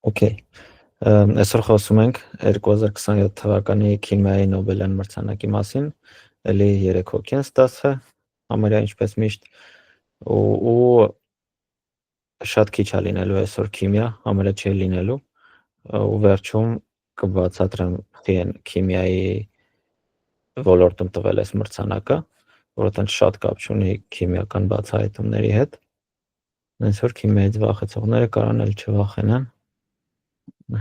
Okay. Այսօր խոսում ենք 2027 թվականի քիմիայի Նոբելյան մրցանակի մասին, էլի 3 հոգի են ստացը, համարյա ինչպես միշտ, ու շատ քիչ է լինելու այսօր քիմիա, համարյա չի լինելու, ու վերջում կբացատրեմ քիմիայի ոլորտում տվել այս մրցանակը, որովհետև շատ կապ չունի քիմիական բացահայտումների հետ, այնց որ քիմիայից վախեցողները կարան էլ չվախենան,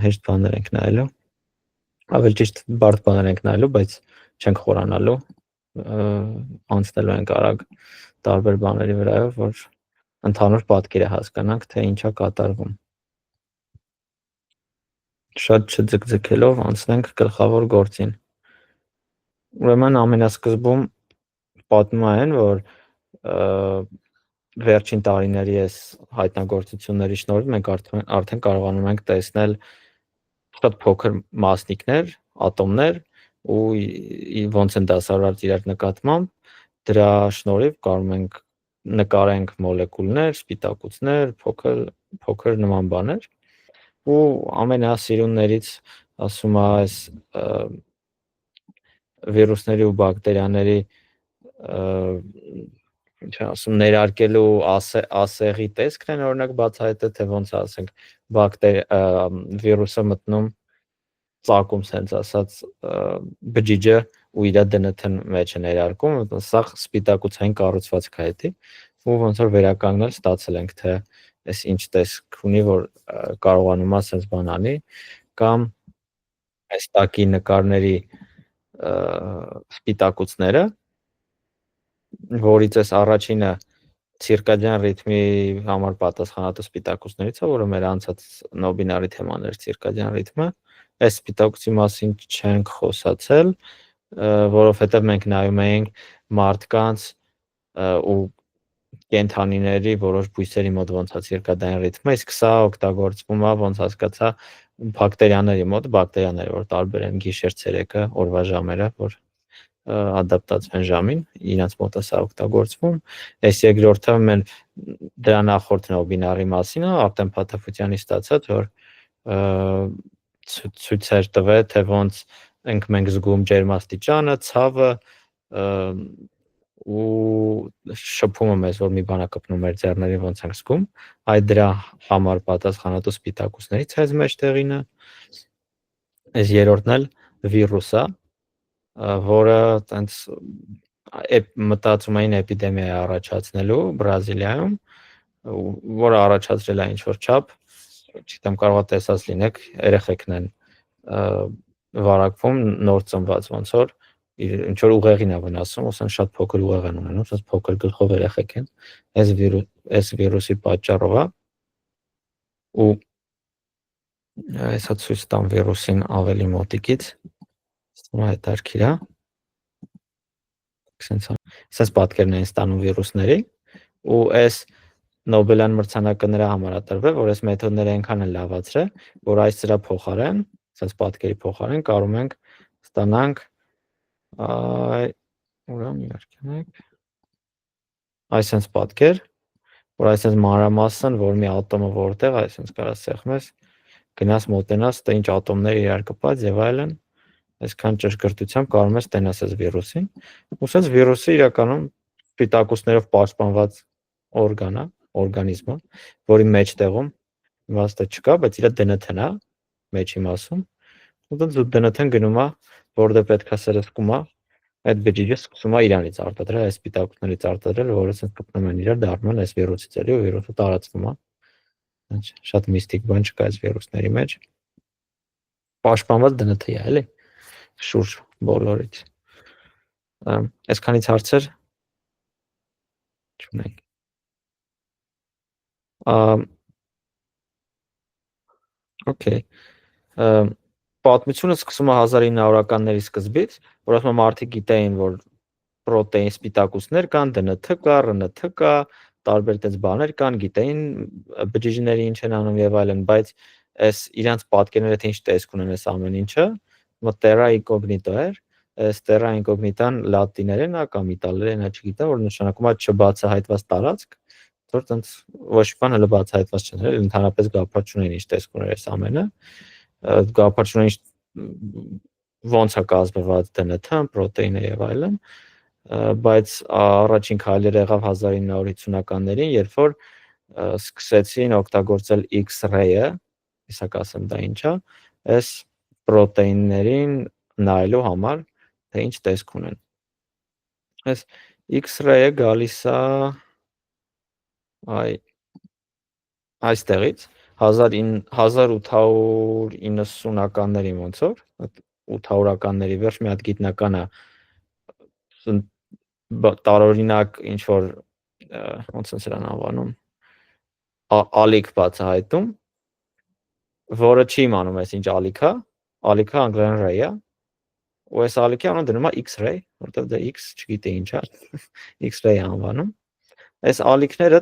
հեշտ բաներ ենք նայելու, ավելի ճիշտ բարդ բաներ ենք նայելու, բայց չենք խորանալու, անցնելու ենք արագ տարբեր բաների վրայով, որ ընդհանուր պատկերը հասկանանք, թե ինչ է կատարվում։ Շատ չձգձգելով անցնենք գլխավոր գործին։ Ուրեմն ամենասկզբում պատմում են, որ վերջին տարիների այս հայտնագործությունների շնորհիվ մենք արդեն կարողանում ենք տեսնել շատ փոքր մասնիկներ, ատոմներ ու ոնց են դասավորված իրար նկատմամբ, դրա շնորհիվ կարող ենք նկարենք մոլեկուլներ, սպիտակուցներ, փոքր նման բաներ, ու ամենասիրուններից ասում է այս վիրուսների ու բակտերիաների ինչ ասում ներարկելու ասեղի տեսքն են օրինակ բացահայտել, թե ոնց ասենք վիրուսը մտնում ծակում sense ասած բջիջը ու իր DNT-ն մեջ է ներարկում, սա սպիտակուցային կառուցվածք է դա, ու ոնց որ վերականգնել ստացել ենք, թե այս ինչ տեսք ունի, որ կարողանում է sense բան անի, կամ այս տակի նկարների սպիտակուցները, որից այս առաջինը ցիրկադյան ռիթմի համար պատասխանատու սպիտակուցներից է, որը մեր անցած նոբինարի թեման էր ցիրկադյան ռիթմը, այս սպիտակուցի մասին չենք խոսացել, որովհետև մենք նայում էինք մարդկանց ու կենդանիների որոշ բույսերի մոտ ոնց է ցիրկադյան ռիթմը, իսկ սա օգտագործվում է ոնց հասկացա բակտերիաների մոտ, բակտերիաները, որ տարբեր են գիշեր-ցերեկը, օրվա ժամերը, որ ադապտացվեն ժամին, իրենց մոտ է սա օգտագործվում, այս երկրորդը մեն դրա նախորդ նոբինարի մասին է, Արտեմ Փաթեփությանի ստացած, որ ցույցեր տվե, թե ոնց մենք զգում ջերմաստիճանը, ցավը, ու շփումը մեզ, որ մի բան է կպնում մեր ձեռների, ոնց ենք զգում, այդ դրա համար պատասխանատու սպիտակուցներից այս մեջտեղինը, այս երրորդն էլ վիրուսը, որը տենց մտածում էին էպիդեմիա է առաջացնելու Բրազիլիայում, որը առաջացրել է ինչ-որ չափ, չգիտեմ, կարող է տեսած լինեք, երեխեքն են վարակվում, նոր ծնված ոնց որ, ինչ-որ ուղեղին է վնասում, ասեն շատ փոքր ուղեղ են ունենում, ասես փոքր գլխով երեխեք են, այս վիրուսի պատճառով է, ու այսա ցույց տամ վիրուսին ավելի մոտիկից, ստում է հետարքիր է, Սենց պատկերն են ստանում վիրուսների, ու այս Նոբելյան մրցանակը նրա համար է տրվել, որ այս մեթոդները այնքան են լավացրել, որ այս դրա փոխարեն, սենց պատկերի փոխարեն կարող ենք ստանանք այսենց պատկեր, որ այսենց մանրամասն, որ մի ատոմը որտեղ, այսենց կարա սեղմես, գնաս մոտենաս, թե ինչ ատոմներ իրար կպած եւ այլն, այսքան ճշգրտությամբ կարող ես տենաս այս վիրուսին, ու սենց վիրուսը իրականում սպիտակուցներով պաշտպանված օրգան է, օրգանիզմ է, որի մեջտեղում իմաստը չկա, բայց իր DNT-ն է մեջի մասում, ու դու DNT-ն գնում է, որտեղ պետք է սրսկում է, այդ բջիջը սկսում է իրանից արտադրել, այս սպիտակուցներից արտադրել, որը սենց կպնում են իրար, դառնում են այս վիրուսից էլի, ու վիրուսը տարածվում է, շատ միստիկ բան չկա այս վիրուսների մեջ, պաշտպանված DNT-ը է, էլի, շուրջ բոլորից, այսքանից հարցեր չունենք, Okay, պատմությունը սկսում է 1900-ականների սկզբից, որ ասում մարդիկ գիտեին, որ պրոտեին սպիտակուցներ կան, DNT կա, RNT կա, տարբեր տես բաներ կան, գիտեին բջիջների ինչ են անում եւ այլն, բայց այս իրանց պատկերները թե ինչ տեսք ունեն այս ամեն ինչը, terra incognita էր, այս terra incognita-ն լատիներեն է կամ իտալերեն է, չգիտեմ, որ նշանակում է չբացահայտված տարածք, որ տենց ոչ բան հələ բացահայտված չեն, էլ ընդհանրապես գաղափար չունեն ինչ տեսք ուներ այս ամենը, գաղափար չունեն ոնց է կազմված DNT-ը, պրոտեինը եւ այլն, բայց առաջին քայլերը եղավ 1950-ականներին, երբ որ սկսեցին օգտագործել X-ray-ը, իսա կասեմ դա ինչ է, այս պրոտեիններին նայելու համար, թե ինչ տեսք ունեն։ Այս X-ray-ը գալիս է այստեղից 1890-ականների ոնց որ 800-ականների վերջ մի հատ գիտնական է տարօրինակ ինչ որ ոնց է սրան անվանում ալիք բացահայտում, որը չի իմանում այս ինչ ալիք է, ալիքը անգլերեն ray է, ու այս ալիքի անուն դնում է X-ray, որտեղ դա X չգիտե ինչ է, X-ray անվանում։ Այս ալիքները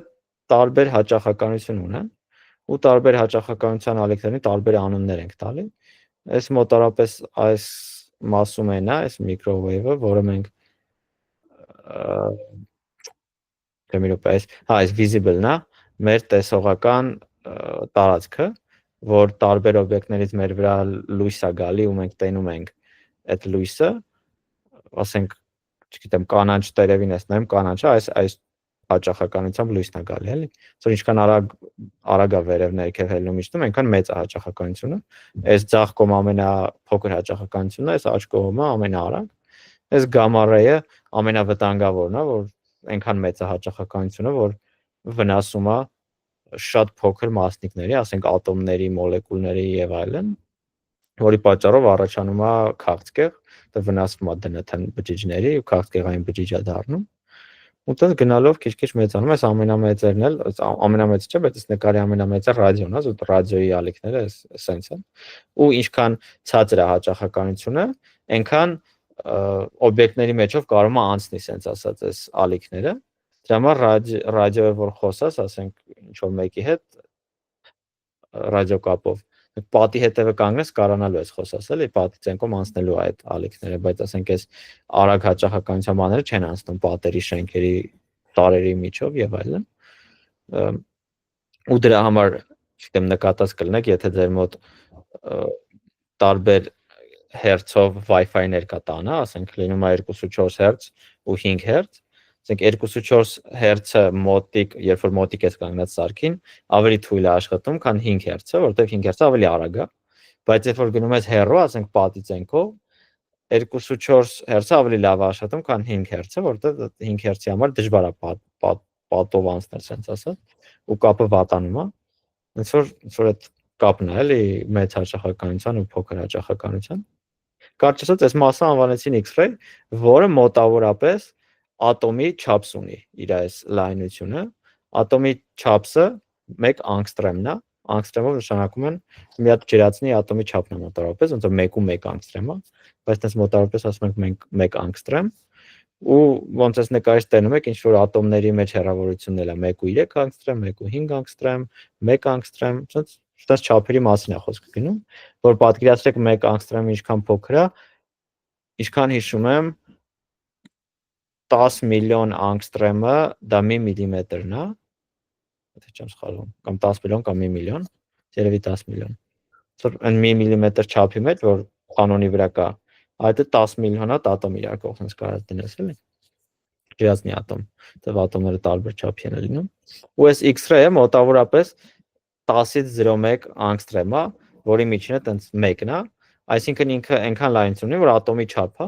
տարբեր հաճախականություն ունեն, ու տարբեր հաճախականության ալիքներին տարբեր անուններ ենք տալի։ Այս մոտարապես այս մասում են այս microwave-ը, որը մենք այս visible-ն է, մեր տեսողական տարածքը, որ տարբեր օբյեկտներից մեր վրա լույս է գալի ու մենք տենում ենք այդ լույսը, ասենք, չգիտեմ, կանաչ տերևին ես նայում, կանաչը այս հաճախականությամբ լույսն է գալի, էլի։ Որ ինչքան արագ է վերև ներքև հելնում իջնում, այնքան մեծ է հաճախականությունը։ Այս ձախ կողմը ամենափոքր հաճախականությունն է, այս աջ կողմը ամենաարագ։ Այս gamma ray-ը ամենավտանգավորն է, որ այնքան մեծ է հաճախականությունը, որ վնասում է շատ փոքր մասնիկների, ասենք ատոմների, մոլեկուլների եւ այլն, որի պատճառով առաջանում է քաղցկեղ, դա վնասվում է DNT բջիջների ու քաղցկեղային բջիջ է դառնում։ Ու տես գնալով քիչ-քիչ մեծանում, այս ամենամեծերն էլ, ամենամեծը չէ, բայց այս նկարի ամենամեծը ռադիոն է, ու ռադիոյի ալիքները սենց են։ Ու ինչքան ցածր է հաճախականությունը, այնքան օբյեկտների մեջով կարող է անցնի, սենց ասած, այս ալիքները։ Դրա համար ռադիոյով որ խոսած, ասենք ինչ որ մեկի հետ ռադիոկապով պատի հետևը կանգնես կարանալու ես խոսած, էլի պատի ցենկում անցնելու այդ ալիքները, բայց ասենք այս արագ հաճախականության բաները չեն անցնում պատերի, շենքերի, տարերի միջով եւ այլն։ Ու դրա համար, չգիտեմ, նկատած կլինեք, եթե ձեր մոտ տարբեր հերցով Wi-Fi-ներ կա տանը, ասենք լինում է 2.4 Hz ու 5 Hz, ասենք 2.4 Hz-ը մոտիկ, երբ որ մոտիկ ես կանգնած սարքին, ավելի թույլ է աշխատում, քան 5 Hz-ը, որտեղ 5 Hz-ը ավելի արագ է, բայց երբ որ գնում ես հեռու, ասենք պատի ցենքով, 2.4 Hz-ը ավելի լավ է աշխատում, քան 5 Hz-ը, որտեղ 5 Hz-ի համար դժվար է պատով անցնել, sense ասած, ու կապը վատանում է։ Ոնց որ այդ կապն է, էլի, մեծ հաճախականության ու փոքր հաճախականության։ Կարճ ասած, այս մասը անվանեցին X-ray, որը մոտավորապես ատոմի չափս ունի իր այս լայնությունը, ատոմի չափսը 1 անգստրեմն է, անգստրեմով նշանակում են մի հատ ջրածնի ատոմի չափն է մոտավորապես, ոնց որ 1.1 անգստրեմ է, բայց դες մոտավորապես ասում ենք 1 անգստրեմ, ու ոնց էս նկարից տենում եք, ինչ որ ատոմների մեջ հեռավորությունն էլ է 1.3 անգստրեմ, 1.5 անգստրեմ, 1 անգստրեմ, այդպես չափերի մասին է խոսքը գնում, որ պատկերացրեք 1 անգստրեմը ինչքան փոքր է, ինչքան հիշում եմ 10 միլիոն անգստրեմը դա 1 միլիմետրն է, եթե չեմ սխալվում, կամ 10 միլիոն կամ 1 միլիոն, երևի 10 միլիոն։ Որ այն 1 միլիմետր չափի մեջ, որ կանոնի վրա կա, այդ 10 միլիոն հատ ատոմ իրար կողքից կարած դնես, էլի։ Ջրածնի ատոմ, դեռ ատոմները տարբեր չափի են լինում։ Ու այս X-ray-ը մոտավորապես 10-ից 0.1 անգստրեմ է, որի միջինը տենց 1-ն է, այսինքն ինքը այնքան լայնություն ունի, որ ատոմի չափ է,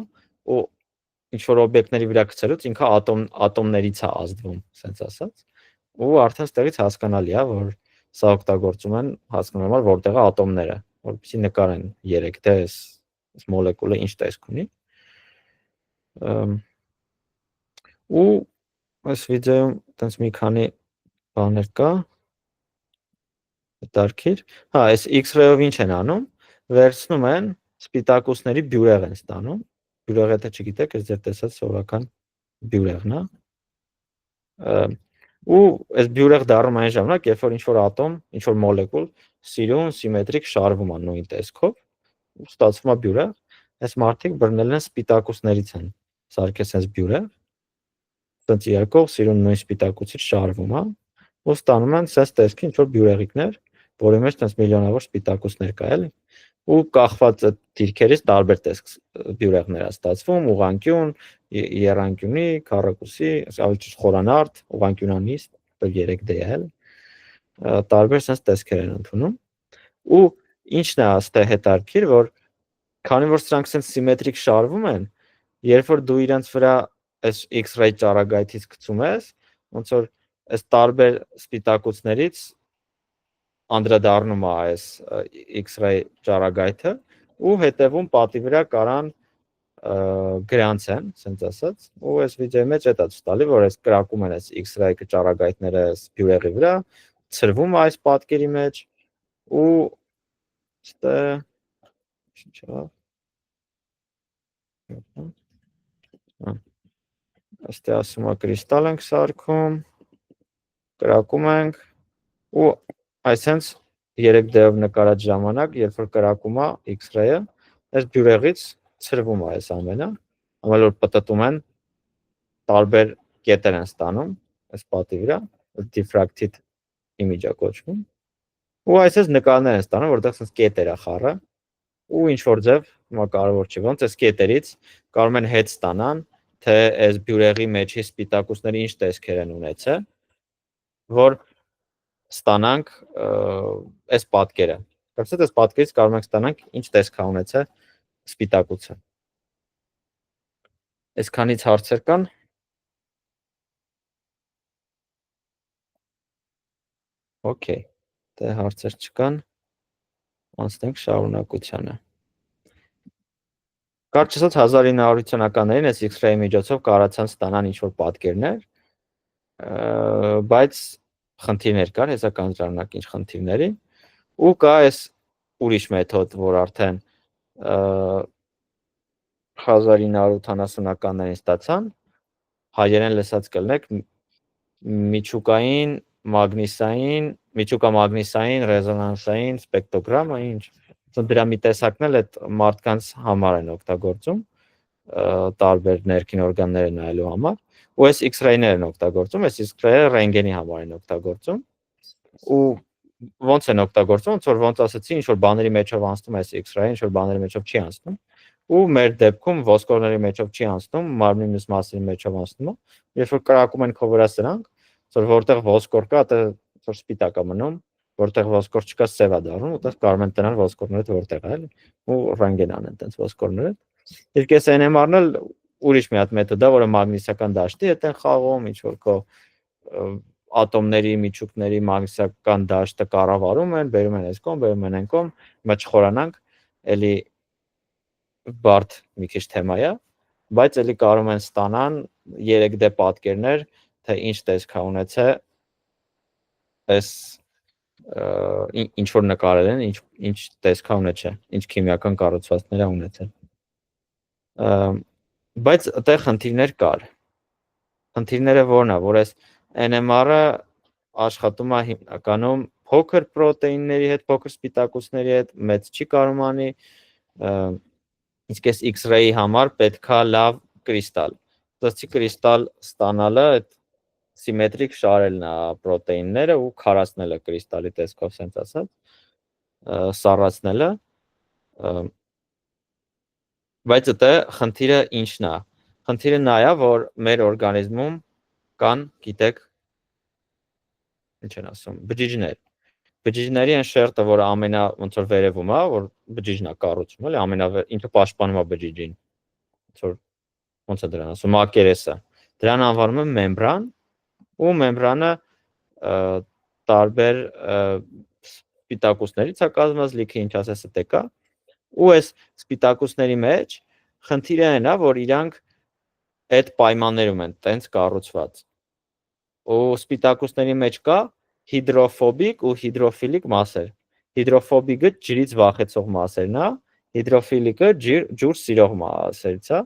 ու ինչ որ օբյեկտների վրա գցելուց ինքը ատոմներից է ազդվում, sense ասած, ու արդեն ստեղից հասկանալի է, որ սա օգտագործում են հասկանալու համար, որտեղ է ատոմները, որպեսզի նկարեն 3 թե այս մոլեկուլը ինչ տեսք ունի։ Ու այս վիդեոյում տենց մի քանի բաներ կա, դարքիր։ Հա, այս X-ray-ով ինչ են անում, վերցնում են սպիտակուցների բյուրեղ են ստանում, բյուրեղը եթե չգիտեք, այս ձեր տեսած սովորական բյուրեղն է։ Ու այս բյուրեղ դառնում այն ժամանակ, երբ որ ինչ որ ատոմ, ինչ որ մոլեկուլ սիրուն, սիմետրիկ շարվում է նույն տեսքով, ու ստացվում է բյուրեղ։ Այս մարդիկ բռնել են սպիտակուցներից են սարքել sense բյուրեղ, տենց երկով սիրուն նույն սպիտակուցից շարվում է, ու ստանում են sense տեսքի ինչ որ բյուրեղիկներ, որի մեջ տես միլիոնավոր սպիտակուցներ կա, էլի։ Ու կախված այդ դիրքերից տարբեր տեսք բյուրեղներ է ստացվում, ուղղանկյուն, եռանկյունի, քառակուսի, ավելի ճիշտ խորանարդ, ուղղանկյունանիստ, 3D է, էլի։ Տարբեր sense տեսքեր են ընդունում։ Ու ինչն է աստե հետարքիր, որ քանի որ սրանք sense սիմետրիկ շարվում են, երբ որ դու իրենց վրա այս X-ray ճառագայթից գցում ես, ոնց որ այս տարբեր սպիտակուցներից անդրադառնում է այս X-ray ճառագայթը ու հետևում պատի վրա կարան գրանց են, ասենց ասած, ու այս վիդեոյի մեջ էտա ցույց տալի, որ այս կրակում են այս X-ray ճառագայթները այս բյուրեղի վրա, ծրվում է այս պատկերի մեջ ու ստե ինչա Աստե ասում է կրիստալ ենք սարքում, կրակում ենք ու այսենց 3D-ով նկարած ժամանակ, երբ որ կրակում է X-ray-ը, այս բյուրեղից ծրվում է այս ամենը, ամեն որ պտտում են տարբեր կետեր են ստանում այս պատի վրա, diffracted image է կոչվում։ Ու այսպես նկարներ են ստանում, որտեղ sense կետեր է խառը ու ինչ որ ձև, հիմա կարևոր չի, ոնց այս կետերից կարող են հետ ստանան, թե այս բյուրեղի մեջի սպիտակուցները ինչ տեսքեր են ունեցել, որ ստանանք այս պատկերը։ Կարծես այս պատկերից կարող ենք ստանանք ինչ տեսք է ունեցել սպիտակուցը։ Այսքանից հարցեր կան։ Okay, դե հարցեր չկան, անցնենք շարունակությանը։ Կարճ ասած 1950-ականներին այս X-ray միջոցով կարողացան ստանալ ինչ-որ պատկերներ, բայց խնդիրներ կար, հեսա կանտրոնակ ինչ խնդիրների, ու կա այս ուրիշ մեթոդ, որ արդեն 1980-ականներին ստացան, հայերեն լսած կլնեք միջուկային մագնիսային ռեզոնանսային սպեկտրոգրամը, ինչ դրա մի տեսակն էլ այդ մարդկանց համար են օգտագործում, տարբեր ներքին օրգանները նայելու համար, ու այս X-ray-ներ են օգտագործում, այս X-ray-ը ռենտգենի համար են օգտագործում, ու ոնց են օգտագործում, ոնց ասացի, ինչ որ բաների մեջով անցնում այս X-ray-ը, ինչ որ բաների մեջով չի անցնում, ու մեր դեպքում ոսկորների մեջով չի անցնում, մարմնի մյուս մասերի մեջով անցնում է, երբ որ կրակում են քո վրա սրանք, որտեղ ոսկոր կա, դա որ սպիտակ է մնում, որտեղ ոսկոր չկա, սև է դառնում, ու դա կարող են տնալ ոսկորները որտեղ է, էլի, ու ռենտգեն անեն տենց ոսկորները։ Իսկ այս NMR-ն էլ ուրիշ մի հատ մեթոդ է, որը մագնիսական դաշտի հետ են խաղում, ինչ որ քո ատոմների, միջուկների մագնիսական դաշտը կառավարում են, բերում են այս կողմ, բերում են այն կողմ, հիմա չխորանանք, էլի բարդ մի քիչ թեմա է, բայց էլի կարող են ստանան 3D պատկերներ, թե ինչ տեսք է ունեցել այս ինչ որ նկարել են, ինչ տեսք է ունեցել, ինչ քիմիական կառուցվածքներ է ունեցել։ Բայց այդտեղ խնդիրներ կար։ Խնդիրները որն է, որ այս NMR-ը աշխատում է հիմնականում փոքր պրոտեինների հետ, փոքր սպիտակուցների հետ, մեծ չի կարող անի, իսկ այս X-ray-ի համար պետքա լավ կրիստալ։ Դասի կրիստալ ստանալը այդ սիմետրիկ շարելն է պրոտեինները ու քարացնելը կրիստալի տեսքով sense ասած, սառացնելը, բայց դա խնդիրը ինչն է։ Խնդիրը նա է, որ մեր օրգանիզմում կան, գիտեք, ինչ են ասում, բջիջներ։ Բջիջների այն շերտը, որ ամենա ոնց որ վերևում է, որ բջիջն է կառուցում, էլի, ինքը պաշտպանում է բջիջին։ Ոնց է դրան ասում, մակերեսը։ Դրան անվանում են մեմբրան, ու մեմբրանը տարբեր սպիտակուցներից է կազմված, լիքը ինչ ասես է կա, ու այս սպիտակուցների մեջ խնդիրը այն է, որ իրանք այդ պայմաններում են տենց կառուցված։ Ու սպիտակուցների մեջ կա հիդրոֆոբիկ ու հիդրոֆիլիկ մասեր։ Հիդրոֆոբիկը ջրից վախեցող մասերն է, հիդրոֆիլիկը ջուր սիրող մասերից է։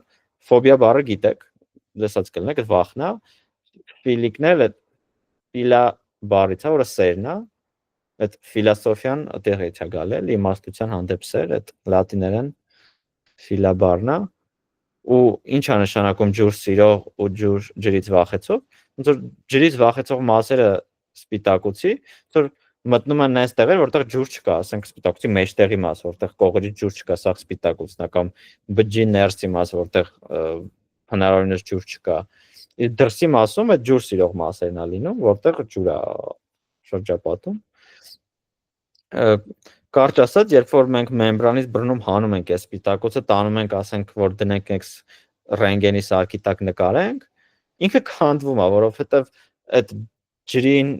Ֆոբիա բառը գիտեք, լսած կլինեք, այդ վախն է։ Ֆիլիկն էլ ֆիլա բառից է, որը սերն է։ Այդ ֆիլոսոֆիան այդտեղից է գալել, իմաստության հանդեպ սեր, այդ լատիներեն ֆիլա բառն է։ Ու ինչ է նշանակում ջուր սիրող ու ջրից վախեցող։ Ոնց որ ջրից վախեցող մասերը սպիտակուցի, որ մտնում են այս տեղեր, որտեղ ջուր չկա, ասենք սպիտակուցի մեջտեղի մասը, որտեղ կողերից ջուր չկա, սա սպիտակուցն է, կամ բջջի ներսի մասը, որտեղ հնարավորինս ջուր չկա։ Դրսի մասում այդ ջուր սիրող մասերն է լինում, որտեղ ջուր է շրջապատում։ Կարճ ասած, երբ որ մենք մեմբրանից բռնում հանում ենք այս սպիտակուցը, տանում ենք, ասենք, որ դնենք այս ռենտգենի սարքի տակ նկարենք, ինքը քանդվում է, որովհետև այդ ջրին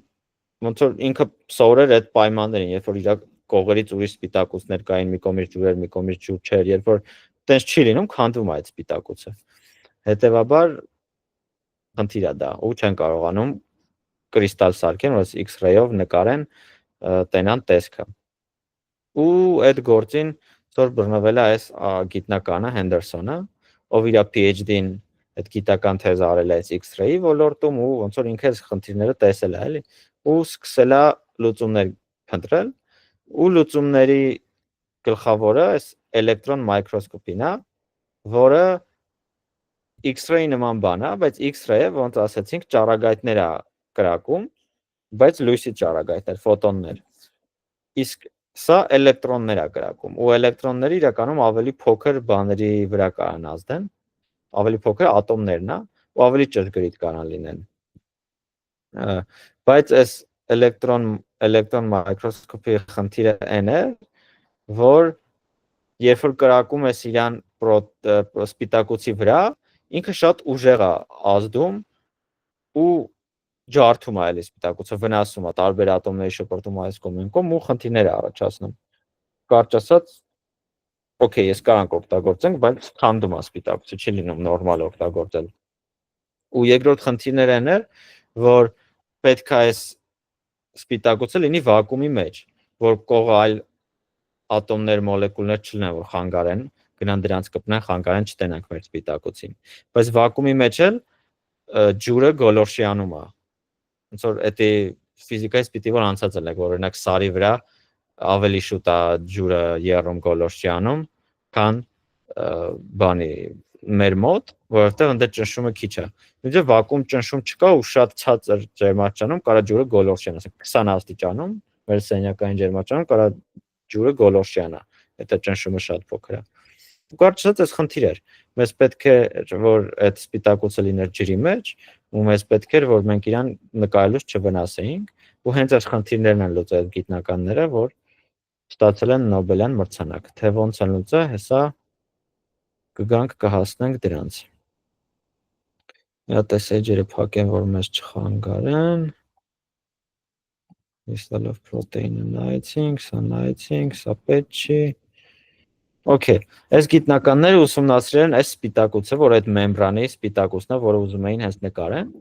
ոնց որ ինքը սովորել այդ պայմաններին, երբ որ իր կողերից ուրիշ սպիտակուցներ կային, մի կողմից ջուրեր, մի կողմից ջուր չէր, երբ որ տենց չի լինում, քանդվում է այդ սպիտակուցը։ Հետևաբար խնդիր է դա, ու չեն կարողանում կրիստալ սարքեն, որ X-ray-ով նկարեն տենան տեսքը։ Ու այդ գործին ծոր բռնվել է այս գիտնականը Հենդերսոնը, ով իր PhD-ին այդ գիտական թեզ արել է այս X-ray-ի ոլորտում ու ոնց որ ինքը այս խնդիրները տեսել է, էլի, ու սկսել է լուծումներ փնտրել, ու լուծումների գլխավորը այս էլեկտրոն մայկրոսկոպին է, որը X-ray-ի նման բան է, բայց X-ray-ը ոնց ասացինք, ճառագայթներ է կրակում, բայց լույսի ճառագայթներ, ֆոտոններ։ Իսկ սա էլեկտրոններ է կրակում, ու էլեկտրոնները իրականում ավելի փոքր բաների վրա կարան ազդեն, ավելի փոքր ատոմներն է, ու ավելի ճշգրիտ կարան լինեն։ Բայց այս էլեկտրոն մայկրոսկոպի խնդիրը այն է, որ երբ որ կրակում ես իրան սպիտակուցի վրա, ինքը շատ ուժեղ է ազդում ու ջարդում է էլի սպիտակուցը, վնասում է, տարբեր ատոմների շպրտում այս կողմ այն կողմ ու խնդիրներ է առաջացնում։ Կարճ ասած, օքեյ, ես կարանք օգտագործենք, բայց քանդում է սպիտակուցը, չի լինում նորմալ օգտագործել։ Ու երկրորդ խնդիրն այն է, որ պետք է այս սպիտակուցը լինի վակուումի մեջ, որ կողը այլ ատոմներ, մոլեկուլներ չլինեն, որ խանգարեն, գնան դրանց կպնեն, խանգարեն, չտենանք մեր սպիտակուցին։ Բայց վակուումի մեջ էլ ջուրը գոլորշիանում է։ Ոնց որ դա ֆիզիկայից պիտի որ անցած ելեք, որ օրինակ սարի վրա ավելի շուտ է ջուրը եռում գոլորշիանում, քան բանի մեր մոտ, որովհետև ընդ ճնշումը քիչ է։ Դե վակուում ճնշում չկա ու շատ ցածր ջերմաստիճանում կարա ջուրը գոլորշիանա, ասենք 20 աստիճանում, մեր սենյակային ջերմաստիճանում կարա ջուրը գոլորշիանա, դա ճնշումը շատ փոքր է։ Կարճ ասած, այս խնդիր էր։ Մեզ պետք է որ այդ սպիտակուցը լիներ ջրի մեջ, ու մեզ պետք էր որ մենք իրան նկարելուց չվնասեինք, ու հենց այս խնդիրներն են լուծել այդ գիտնականները, որ ստացել են Նոբելյան մրցանակ։ Թե ոնց են լուծել, հեսա կգանք կհասնենք դրանց։ Մի հատ էս էջերը փակեմ, որ մեզ չխանգարեն։ Crystal of protein-ը նայեցինք, սա նայեցինք, սա պետք չի։ Okay, այս գիտնականները ուսումնասիրել են այս սպիտակուցը, որ այդ մեմբրանի սպիտակուցն է, որը ուզում էին հենց նկարեն։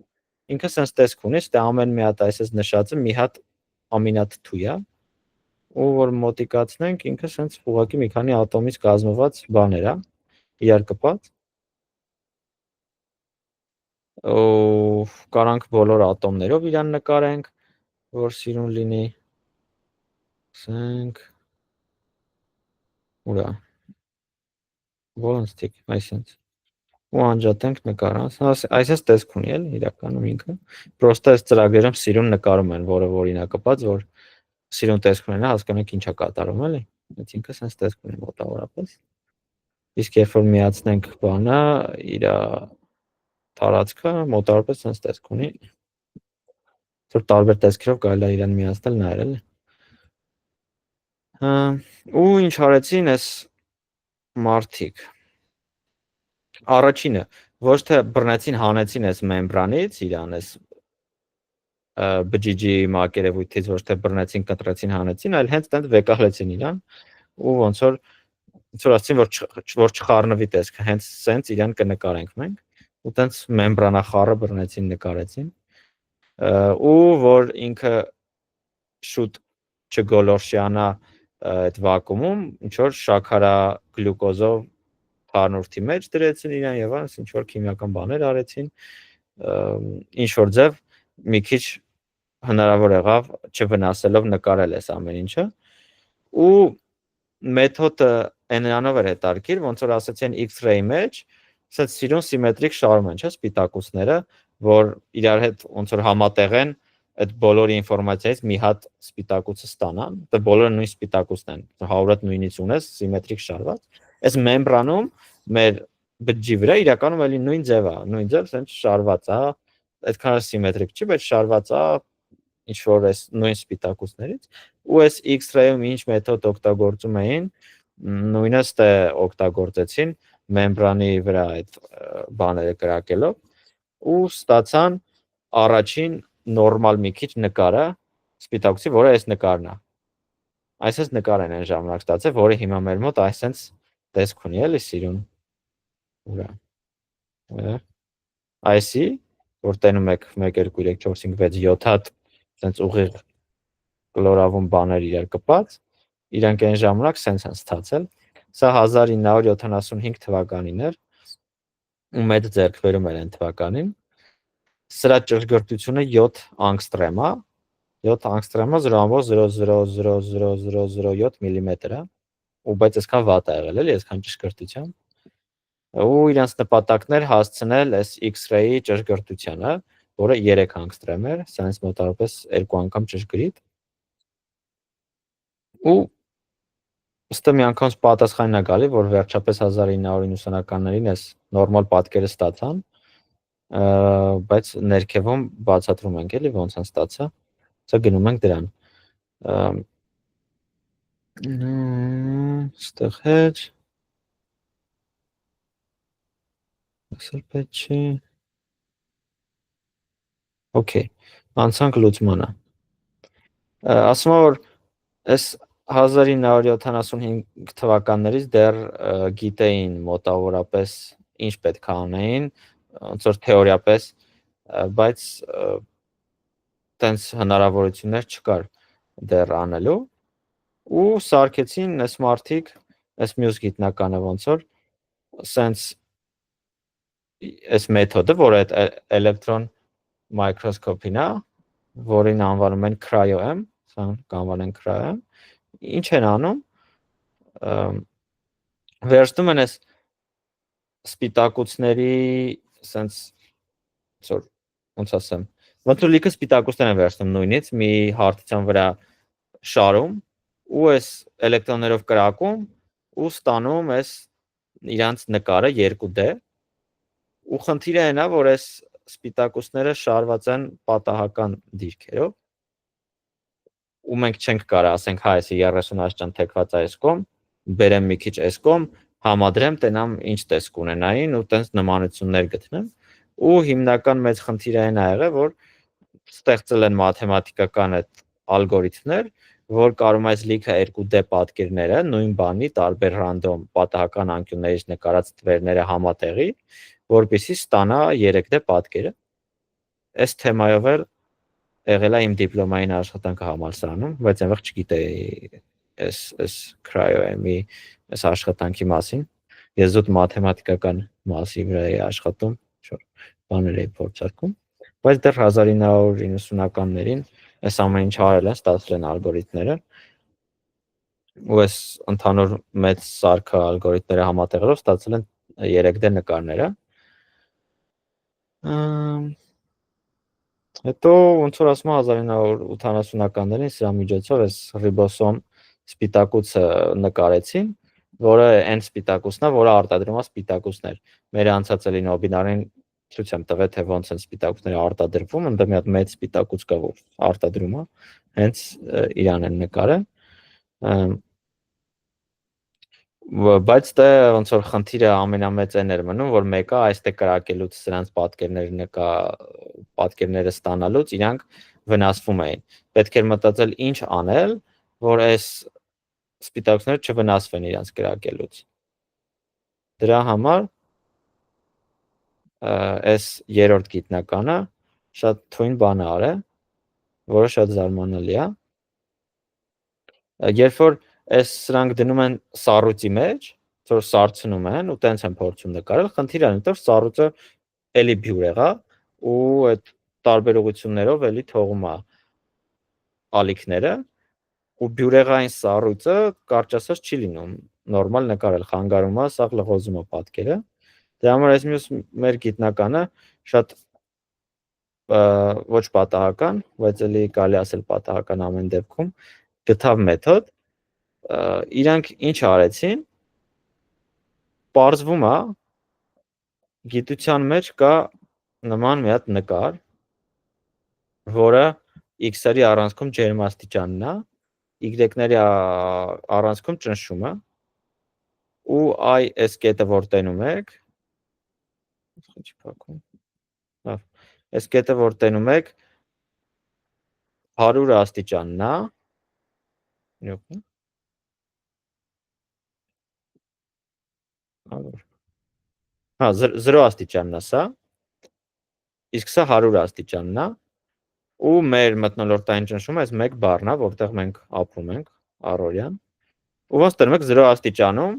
Ինքը sense տեսք ունի, ստե ամեն մի հատ այսպես նշածը մի հատ ամինաթթու է, ու որ մոտիկացնենք, ինքը sense ուղղակի մի քանի ատոմից կազմված բաներ է, իրար կպած։ Ու կարանք բոլոր ատոմներով իրան նկարենք, որ սիրուն լինի։ Ասենք ուրա ոնց տիք, այսինքն ու անջատենք նկարան, այսպես տեսք ունի էլ իրականում ինքը։ Պրոստը այս ծրագրերում սիրուն նկարում են, որը որին է կպած, որ սիրուն տեսք ունենա, հասկանանք ինչ է կատարում, էլի։ Այդ ինքը sense տեսք ունի մոտավորապես։ Իսկ երբ որ միացնենք բանը, իր տարածքը մոտավորապես sense տեսք ունի։ Որ տարբեր տեսքերով կարելի է իրան միացնել նայել, էլի։ Ու ինչ արեցին այս մարդիկ։ Առաջինը ոչ թե բռնեցին հանեցին այս մեմբրանից իրան այս բջիջի մակերևույթից ոչ թե բռնեցին կտրեցին հանեցին, այլ հենց տենց վեկալեցին իրան ու ոնց որ ասեցին որ չխառնվի տեսքը, հենց սենց իրան կնկարենք մենք ու տենց մեմբրանախառը բռնեցին նկարեցին ու որ ինքը շուտ չգոլորշիանա այդ վակուումում ինչ որ շաքարա գլյուկոզով խառնուրդի մեջ դրեցին իրան եւ այնպես ինչ որ քիմիական բաներ արեցին, ինչ որ ձև մի քիչ հնարավոր եղավ չվնասելով նկարել այս ամեն ինչը ու մեթոդը այնանով էր հետարքիր, ոնց որ ասացին X-ray մեջ, ասած սիրուն սիմետրիկ շարում են, չէ՞, սպիտակուցները, որ իրար հետ ոնց որ համատեղեն այդ բոլորի ինֆորմացիայից մի հատ սպիտակուցը ստանան, դա բոլորը նույն սպիտակուցն են, 100-ը նույնից ունես, սիմետրիկ շարված։ Այս մեմբրանում մեր բջջի վրա իրականում էլի նույն ձև է, նույն ձև, ասենք շարված է, այդքան սիմետրիկ չի, բայց շարված է ինչ որ այս նույն սպիտակուցներից, ու այս X-ray-ում ինչ մեթոդ օգտագործում էին, նույնը ստե օգտագործեցին մեմբրանի վրա այդ բաները կրակելով ու ստացան առաջին նորմալ մի քիչ նկարը սպիտակուցի, որը այս նկարն է։ Այսպես նկարն են ժամանակ ստացել, որը հիմա մեր մոտ այսպես տեսք ունի, էլի սիրուն։ Ուրա։ Այսի, որ տենում եք 1 2 3 4 5 6 7 հատ sense ուղիղ կլորավուն բաներ իրար կպած, իրանք այն ժամանակ sense են ստացել։ Սա 1975 թվականին էր, ու մեծ ձեռքբերում էր այն թվականին։ Սրա ճշգրտությունը 7 անգստրեմ է, 7 անգստրեմը 0.0000007 մմ է, ու բայց այսքան վատ է եղել, էլի, այսքան ճշգրտությամբ։ Ու իրանց նպատակներ հասցնել այս X-ray-ի ճշգրտությանը, որը 3 անգստրեմ էր, սրանց մոտավորապես 2 անգամ ճշգրիտ։ Ու ըստ մի անգամ պատասխանն է գալի, որ վերջապես 1990-ականներին այս նորմալ պատկերը ստացան, բայց ներքևում բացատրում ենք էլի ոնց են ստացա, սա գնում ենք դրան։ Ստեղ հետ ասել պետք չի։ Okay, անցանք լուծմանը։ Ասում եմ, որ այս 1975 թվականներից դեռ գիտեին մոտավորապես ինչ պետք է անեին, ոնց որ թեորիապես, բայց տենց հնարավորություններ չկար դեռ անելու, ու սարքեցին այս մարդիկ, այս մյուս գիտնականը ոնց որ sense այս մեթոդը, որը այդ էլեկտրոն մայկրոսկոպին է, որին անվանում են cryo-EM, սա կանվանեն cryo-EM, ինչ են անում, վերցնում են այս սպիտակուցների sense ոնց ասեմ, ոնց որ լիքը սպիտակուցներ են վերցնում նույնից մի հարթության վրա շարում ու այս էլեկտրոններով կրակում ու ստանում այս իրանց նկարը 2D ու խնդիրը այն է, որ այս սպիտակուցները շարված են պատահական դիրքերով ու մենք չենք կարող ասենք հա էսի 30 աստիճան թեքված է այս կողմ, բերեմ մի քիչ այս կողմ, համադրեմ, տենամ ինչ տեսք ունենային ու տենց նմանություններ գտնեմ ու հիմնական մեծ խնդիրը այն է եղել, որ ստեղծել են մաթեմատիկական այդ ալգորիթմներ, որ կարող այս լիքը 2D պատկերները նույն բանի տարբեր ռանդոմ պատահական անկյուններից նկարած թվերները համատեղի, որպեսզի ստանա 3D պատկերը։ Այս թեմայով էլ եղել է իմ դիպլոմային աշխատանքը համալսարանում, բայց այնվաղ չգիտեի այս cryo-EM-ի այս աշխատանքի մասին։ Ես զուտ մաթեմատիկական մասի վրա էի աշխատում, բաներ էի փորձարկում, բայց դեռ 1990-ականներին այս ամեն ինչ արել են, ստացել են ալգորիթմները, ու այս ընդհանուր մեծ սարքը ալգորիթմները համատեղելով ստացել են 3D նկարները։ Հետո ոնց որ ասում 1980-ականներին սրա միջոցով այս ռիբոսոմ սպիտակուցը նկարեցին, որը այն սպիտակուցն է, որը արտադրում է սպիտակուցներ։ Մեր անցած էլի նոբինարին ցույց եմ տվել, թե ոնց են սպիտակուցները արտադրվում, ընդ մի հատ մեծ սպիտակուց կա, որ արտադրում է, հենց իրան են նկարել։ Բայց դա ոնց որ խնդիրը ամենամեծն էր մնում, որ մեկը այստեղ կրակելուց սրանց պատկերները ստանալուց իրանք վնասվում էին։ Պետք էր մտածել ինչ անել, որ այս սպիտակուցները չվնասվեն իրանց կրակելուց։ Դրա համար այս երրորդ գիտնականը շատ թույն բան է արել, որը շատ զարմանալի է։ Երբ որ այս սրանք դնում են սառույցի մեջ, որ սառցնում են ու տենց են փորձում նկարել, խնդիրը այն է, որ սառույցը էլի բյուրեղ է ու այդ տարբեր ուղղություններով էլի թողում է ալիքները ու բյուրեղային սառույցը կարճ ասած չի լինում նորմալ նկարել, խանգարում է, սաղ լղոզում է պատկերը։ Դրա համար այս մյուս մեր գիտնականը շատ ոչ պատահական, բայց էլի կարելի ասել պատահական ամեն դեպքում գտավ մեթոդ, իրանք ինչ արեցին, պարզվում է գիտության մեջ կա նման մի հատ նկար, որը x-երի առանցքում ջերմաստիճանն է, y-ների առանցքում ճնշումը, ու այս կետը որ տենում եք, չի փակում, լավ, այս կետը որ տենում եք 100 աստիճանն է, հա 0 աստիճանն է սա, իսկ սա 100 աստիճանն է, ու մեր մթնոլորտային ճնշումը այս 1 բառն է, որտեղ մենք ապրում ենք առօրյան, ու ոնց տենում եք 0 աստիճանում,